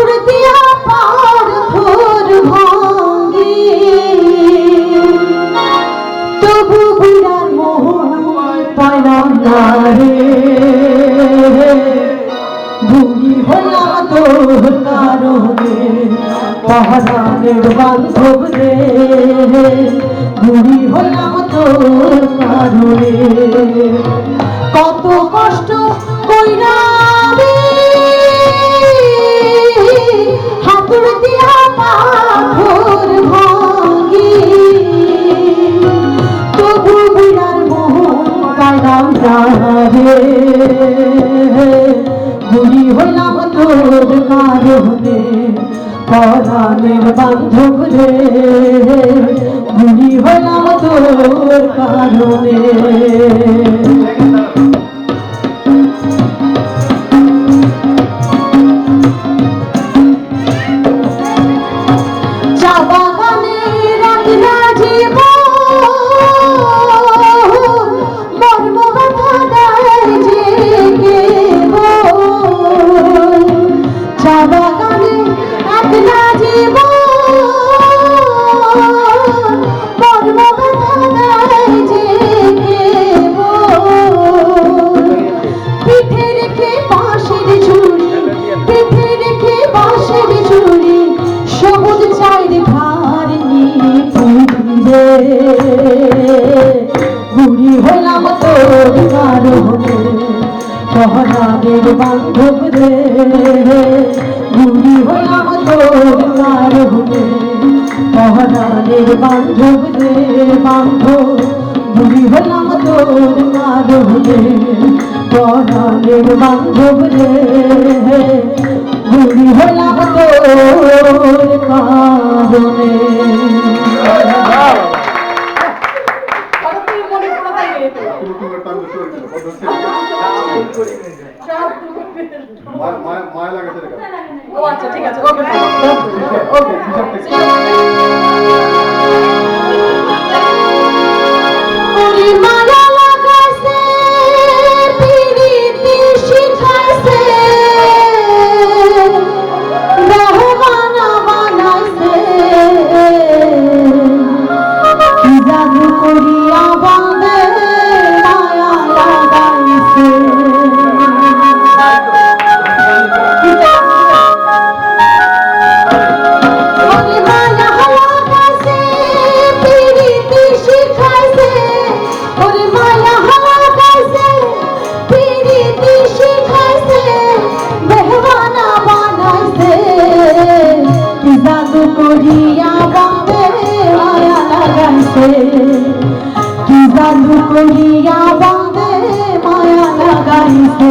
হাতুর দিয়া পাথর ভাঙি তবু বুড়ার মোহ পাইলাম না রে বুড়ি হলাম তোর কারণে পরাণের বান্ধব রে বুড়ি হলাম তোর কারণে কত কষ্ট কইরা হাতুর দিয়া পাথর ভাঙি তবু বুড়ার মোহ পাইলাম না রে বুড়ি হইলাম তোর কারণে পরাণের বান্ধব রে বুড়ি হইলাম তোর কারণে বুড়ি হলাম তোর কারণে পরাণের বান্ধব রে বুড়ি হলাম তোর কারণে পরাণের বান্ধব রে বান্ধব বুড়ি হলাম তোর কারণে পরাণের বান্ধব রে বুড়ি হলাম তোর কারণে ঠিক আছে ওকে কি জাদু করিয়া বাঁধে মায়া লাগাইছে